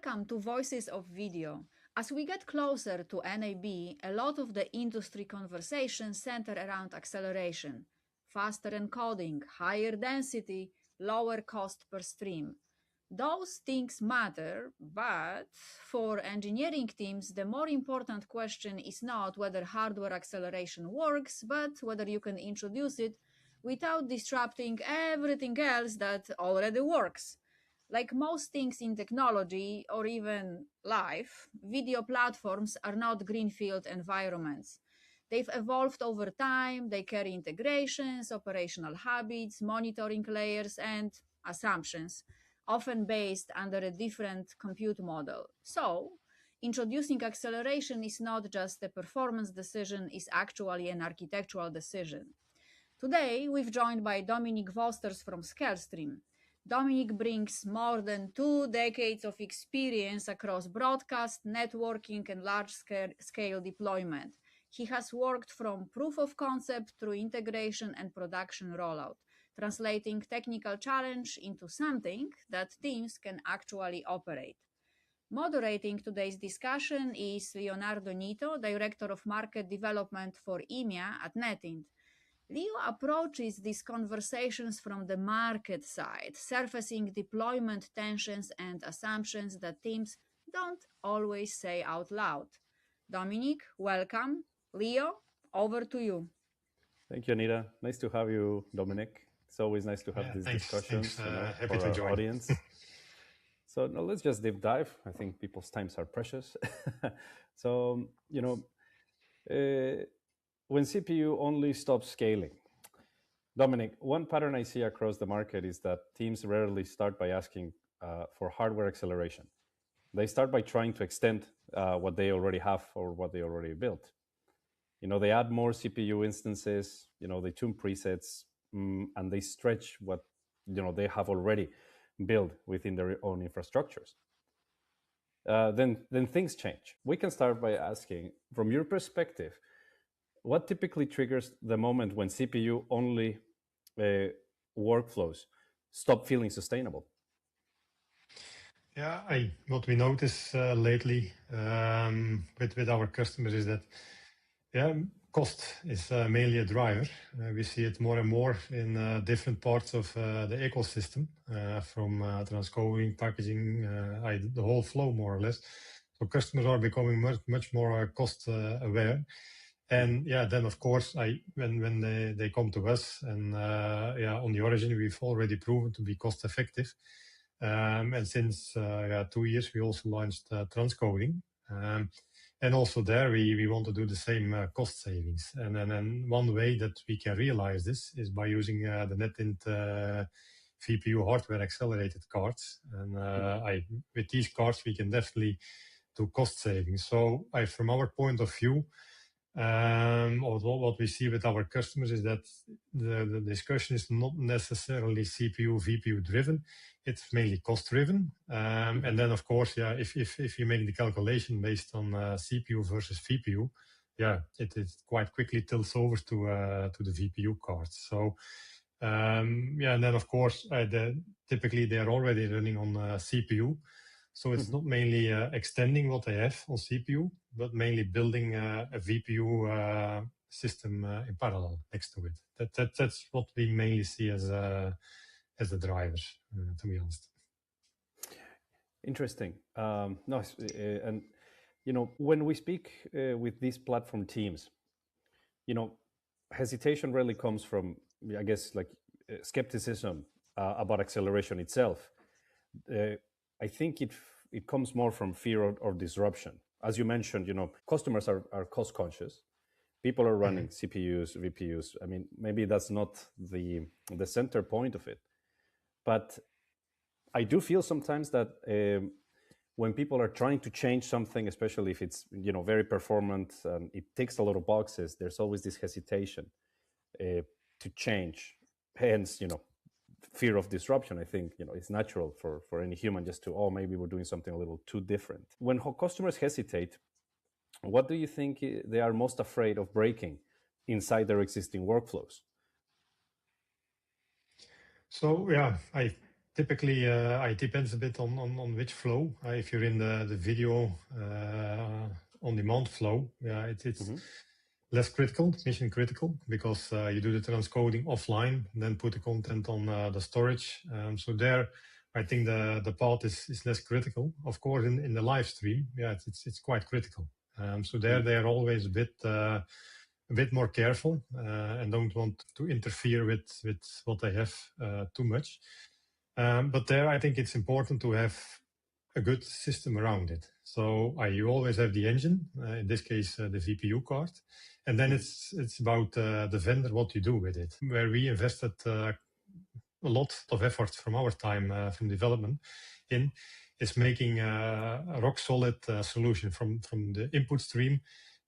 Welcome to Voices of Video. As we get closer to NAB, a lot of the industry conversations center around acceleration, faster encoding, higher density, lower cost per stream. Those things matter, but for engineering teams, the more important question is not whether hardware acceleration works, but whether you can introduce it without disrupting everything else that already works. Like most things in technology or even life, video platforms are not greenfield environments. They've evolved over time, they carry integrations, operational habits, monitoring layers, and assumptions, often based under a different compute model. So, introducing acceleration is not just a performance decision, it's actually an architectural decision. Today, we've joined by Dominique Vosters from Scalstrm. Dominique brings more than 2 decades of experience across broadcast, networking, and large-scale deployment. He has worked from proof of concept through integration and production rollout, translating technical challenge into something that teams can actually operate. Moderating today's discussion is Leonardo Nito, Director of Market Development for EMEA at NetInt. Leo approaches these conversations from the market side, surfacing deployment tensions and assumptions that teams don't always say out loud. Dominique, welcome. Leo, over to you. Thank you, Anita. Nice to have you, Dominic. It's always nice to have these discussions happy for to our audience. So now let's just deep dive. I think people's times are precious. So, when CPU only stops scaling. Dominic, one pattern I see across the market is that teams rarely start by asking for hardware acceleration. They start by trying to extend what they already have or what they already built. They add more CPU instances, they tune presets, and they stretch what they have already built within their own infrastructures. Then things change. We can start by asking, from your perspective, what typically triggers the moment when CPU-only workflows stop feeling sustainable? Yeah, what we notice lately with our customers is that cost is mainly a driver. We see it more and more in different parts of the ecosystem, from transcoding, packaging, the whole flow more or less. So customers are becoming much more cost aware. And then of course, when they come to us and on the origin, we've already proven to be cost effective. And since 2 years, we also launched transcoding. And also there, we want to do the same cost savings. And then one way that we can realize this is by using the NetInt VPU hardware accelerated cards. And with these cards, we can definitely do cost savings. So from our point of view, what we see with our customers is that the discussion is not necessarily CPU, VPU driven. It's mainly cost driven. And then, of course, if you make the calculation based on CPU versus VPU, it quite quickly tilts over to the VPU cards. So, and then, of course, typically they're already running on CPU. So it's not mainly extending what they have on CPU, but mainly building a VPU system in parallel next to it. That's what we mainly see as the drivers, to be honest. Interesting. Nice. And when we speak with these platform teams, hesitation really comes from, I guess, like skepticism about acceleration itself. I think it comes more from fear or disruption. As you mentioned, customers are cost conscious. People are running CPUs, VPUs. I mean, maybe that's not the center point of it. But I do feel sometimes that when people are trying to change something, especially if it's very performant and it ticks a lot of boxes, there's always this hesitation to change. Hence, fear of disruption. I think it's natural for any human just to maybe we're doing something a little too different. When customers hesitate, what do you think they are most afraid of breaking inside their existing workflows? So typically, it depends a bit on which flow. If you're in the video on-demand flow, it's less critical, mission critical, because you do the transcoding offline, and then put the content on the storage. So there, I think the path is less critical. Of course, in the live stream, it's quite critical. So there they are always a bit more careful and don't want to interfere with what they have too much. But there, I think it's important to have a good system around it. So you always have the engine, in this case, the VPU card. And then it's about the vendor, what you do with it. Where we invested a lot of effort from our time, from development, is making a rock solid solution from the input stream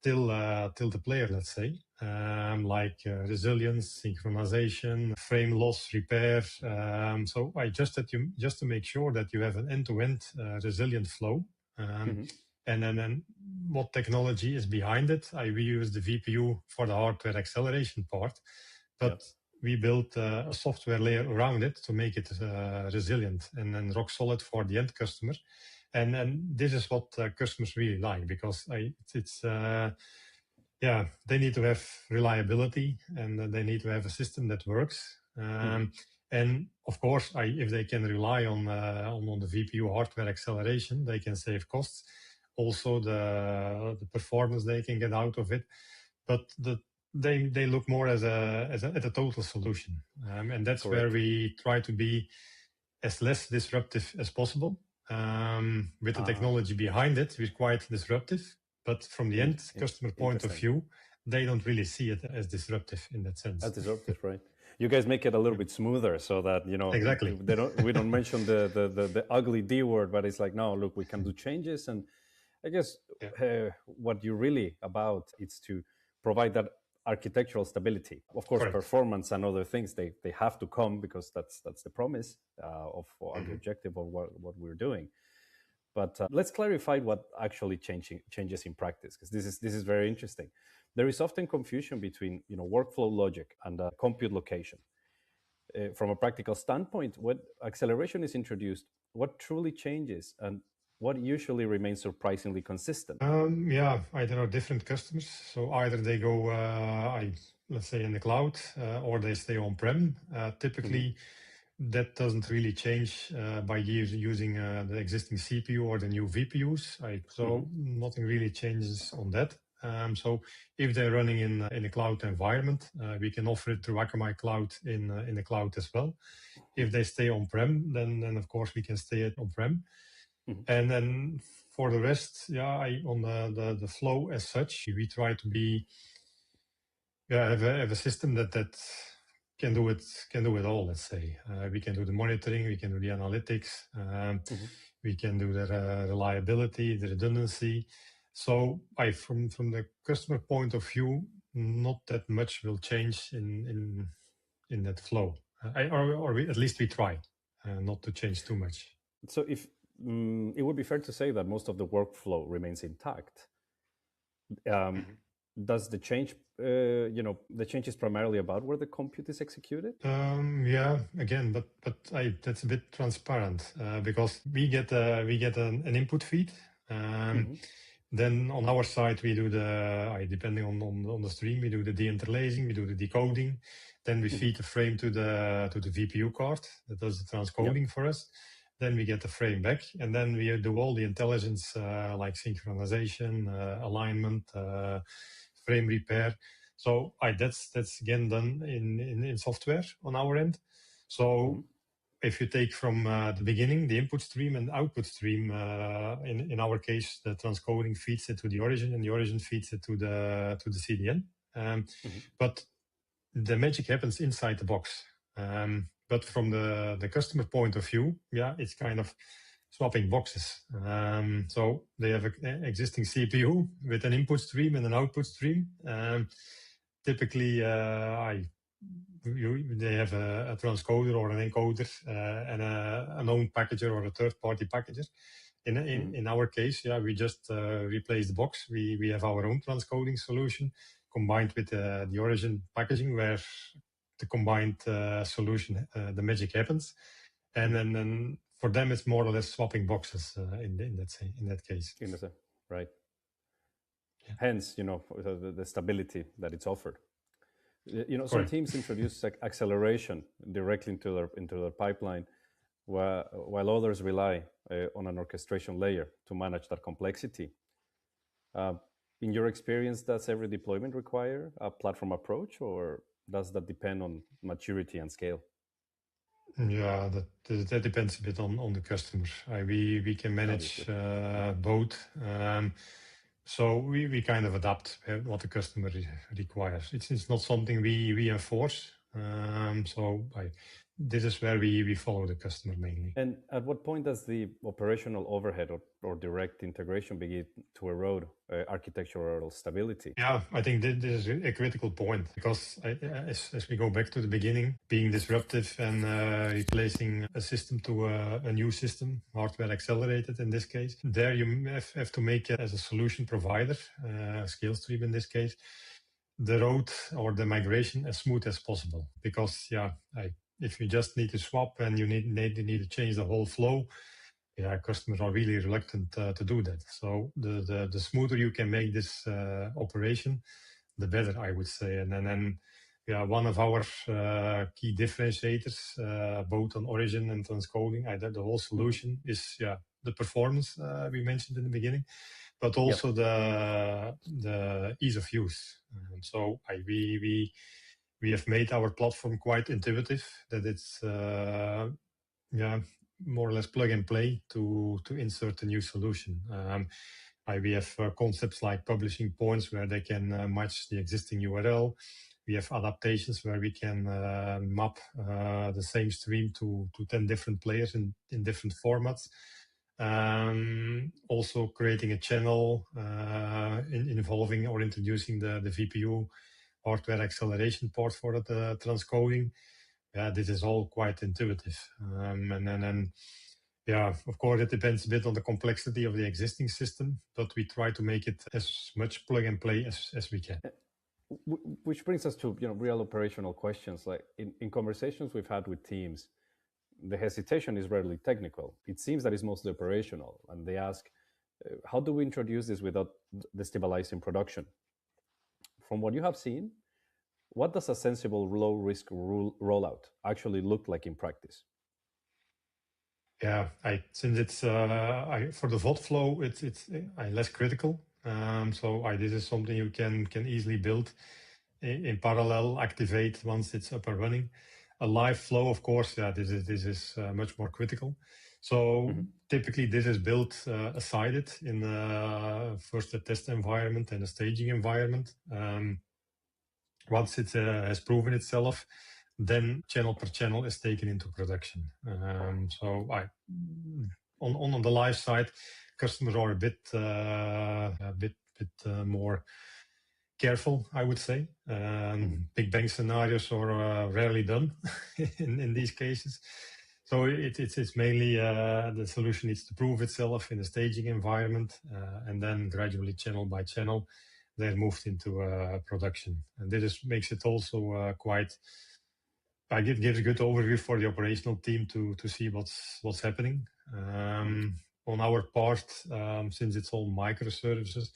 till the player, let's say, like resilience, synchronization, frame loss, repair. So just to make sure that you have an end-to-end resilient flow. And then what technology is behind it. We use the VPU for the hardware acceleration part, but we built a software layer around it to make it resilient and then rock solid for the end customer. And this is what customers really like, because they need to have reliability and they need to have a system that works. And of course, if they can rely on the VPU hardware acceleration, they can save costs. Also, the performance they can get out of it, but they look more at a total solution, and that's where we try to be as less disruptive as possible. With the technology behind it, we're quite disruptive, but from the end customer point of view, they don't really see it as disruptive in that sense. That's disruptive, right? You guys make it a little bit smoother so that, exactly. we don't mention the ugly D word, but it's like, no, look, we can do changes. And I guess what you're really about is to provide that architectural stability. Of course, performance and other things, they have to come, because that's the promise of the objective of what we're doing. But let's clarify what actually changes in practice, because this is very interesting. There is often confusion between workflow logic and compute location. From a practical standpoint, when acceleration is introduced, what truly changes and what usually remains surprisingly consistent? There are different customers. So either they go, let's say, in the cloud, or they stay on-prem. Typically, that doesn't really change by using the existing CPU or the new VPUs. So nothing really changes on that. So if they're running in a cloud environment, we can offer it through Akamai Cloud in the cloud as well. If they stay on-prem, then of course we can stay on-prem. And then for the rest, on the flow as such, we try to have a system that can do it all. Let's say we can do the monitoring, we can do the analytics, we can do the reliability, the redundancy. So from the customer point of view, not that much will change in that flow, or at least we try not to change too much. So if it would be fair to say that most of the workflow remains intact. Does the change, the change is primarily about where the compute is executed? Again, but that's a bit transparent because we get an input feed. Then on our side, we do depending on the stream, we do the deinterlacing, we do the decoding. Then we feed the frame to the VPU card that does the transcoding for us. Then we get the frame back, and then we do all the intelligence like synchronization, alignment, frame repair. So that's again done in software on our end. So if you take from the beginning, the input stream and output stream, in our case, the transcoding feeds it to the origin, and the origin feeds it to the CDN. But the magic happens inside the box. But from the customer point of view, it's kind of swapping boxes. So they have an existing CPU with an input stream and an output stream. Typically, they have a transcoder or an encoder and an own packager or a third-party packager. In our case, we just replace the box. We have our own transcoding solution combined with the origin packaging, where the combined solution, the magic happens. and then for them it's more or less swapping boxes in that case. Right. Yeah. Hence, the stability that it's offered. Some Correct. teams introduce acceleration directly into their pipeline, while others rely on an orchestration layer to manage that complexity. In your experience, does every deployment require a platform approach, or does that depend on maturity and scale? Yeah, that depends a bit on the customer. We can manage both. So we kind of adapt what the customer requires. It's not something we enforce. This is where we follow the customer mainly. And at what point does the operational overhead or direct integration begin to erode architectural stability? Yeah, I think this is a critical point, because as we go back to the beginning, being disruptive and replacing a system to a new system, hardware accelerated in this case, there you have to make it as a solution provider, Scalstrm in this case, the road or the migration as smooth as possible. Because if you just need to swap and you need to change the whole flow, customers are really reluctant to do that. So the smoother you can make this operation, the better, I would say. And then one of our key differentiators, both on origin and transcoding, the whole solution is the performance we mentioned in the beginning, but also the ease of use. So we have made our platform quite intuitive, that it's more or less plug and play to insert a new solution. We have concepts like publishing points where they can match the existing URL. We have adaptations where we can map the same stream to 10 different players in different formats. Also creating a channel involving or introducing the VPU hardware acceleration part for the transcoding. This is all quite intuitive. Of course, it depends a bit on the complexity of the existing system, but we try to make it as much plug and play as we can. Which brings us to real operational questions. Like in conversations we've had with teams, the hesitation is rarely technical. It seems that it's mostly operational, and they ask, how do we introduce this without destabilizing production? From what you have seen, what does a sensible low-risk rollout actually look like in practice? Yeah, since it's for the VOD flow, it's less critical. This is something you can easily build in parallel, activate once it's up and running. A live flow, of course, this is much more critical. So typically this is built aside it in first a test environment and a staging environment. Once it has proven itself, then channel per channel is taken into production. On the live side, customers are a bit more careful, I would say. Big bang scenarios are rarely done in these cases. So it's mainly the solution needs to prove itself in a staging environment, and then gradually channel by channel they're moved into production. And this makes it also gives a good overview for the operational team to see what's happening. On our part, since it's all microservices,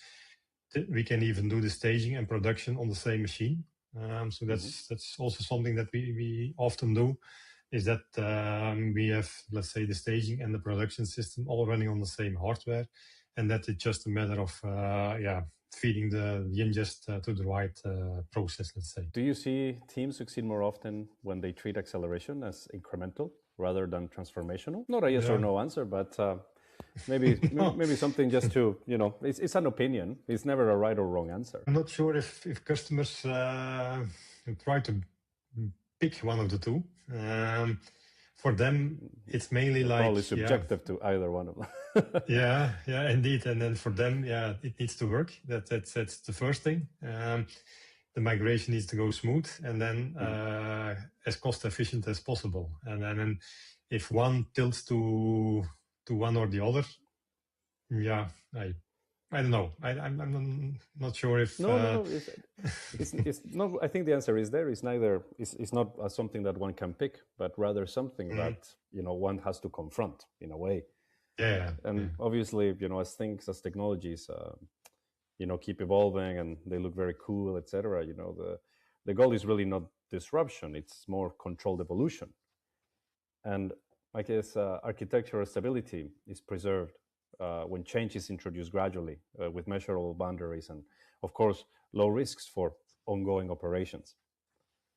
we can even do the staging and production on the same machine. So that's also something that we often do, is that we have, let's say, the staging and the production system all running on the same hardware, and that it's just a matter of feeding the ingest to the right process, let's say. Do you see teams succeed more often when they treat acceleration as incremental rather than transformational? Not a yes or no answer, but maybe something just to, it's an opinion. It's never a right or wrong answer. I'm not sure if customers try to pick one of the two. For them, it's mainly probably subjective to either one of them. yeah, indeed. And then for them, it needs to work. That's the first thing. The migration needs to go smooth, and then as cost efficient as possible. And then if one tilts to one or the other, I don't know. I'm not sure if. No. It's no. I think the answer is there. It's neither. It's not something that one can pick, but rather something that one has to confront in a way. Yeah. And obviously, as technologies, keep evolving and they look very cool, etc. The goal is really not disruption; it's more controlled evolution. And I guess architectural stability is preserved when change is introduced gradually with measurable boundaries and, of course, low risks for ongoing operations.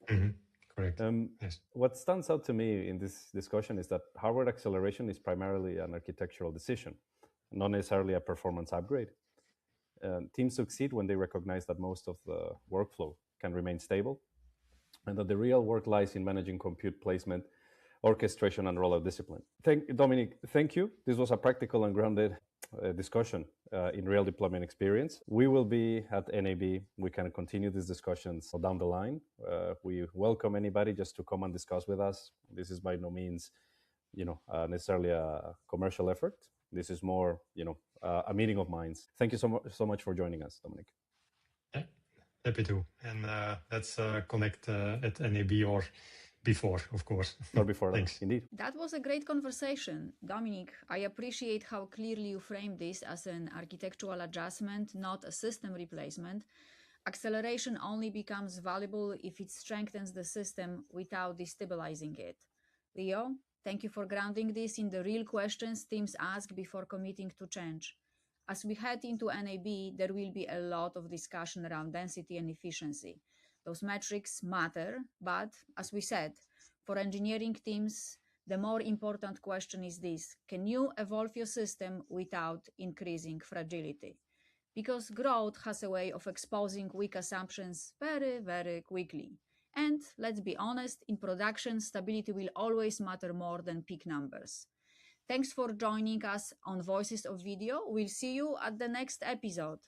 Correct. Yes. What stands out to me in this discussion is that hardware acceleration is primarily an architectural decision, not necessarily a performance upgrade. Teams succeed when they recognize that most of the workflow can remain stable and that the real work lies in managing compute placement, orchestration, and rollout discipline. Dominique, thank you. This was a practical and grounded discussion in real deployment experience. We will be at NAB. We can continue these discussions down the line. We welcome anybody just to come and discuss with us. This is by no means, necessarily a commercial effort. This is more, a meeting of minds. Thank you so much for joining us, Dominique. Yeah, happy to. And let's connect at NAB or before, of course. Or before. Thanks. Indeed. That was a great conversation. Dominique, I appreciate how clearly you framed this as an architectural adjustment, not a system replacement. Acceleration only becomes valuable if it strengthens the system without destabilizing it. Leo, thank you for grounding this in the real questions teams ask before committing to change. As we head into NAB, there will be a lot of discussion around density and efficiency. Those metrics matter, but as we said, for engineering teams, the more important question is this: can you evolve your system without increasing fragility? Because growth has a way of exposing weak assumptions very, very quickly. And let's be honest, in production, stability will always matter more than peak numbers. Thanks for joining us on Voices of Video. We'll see you at the next episode.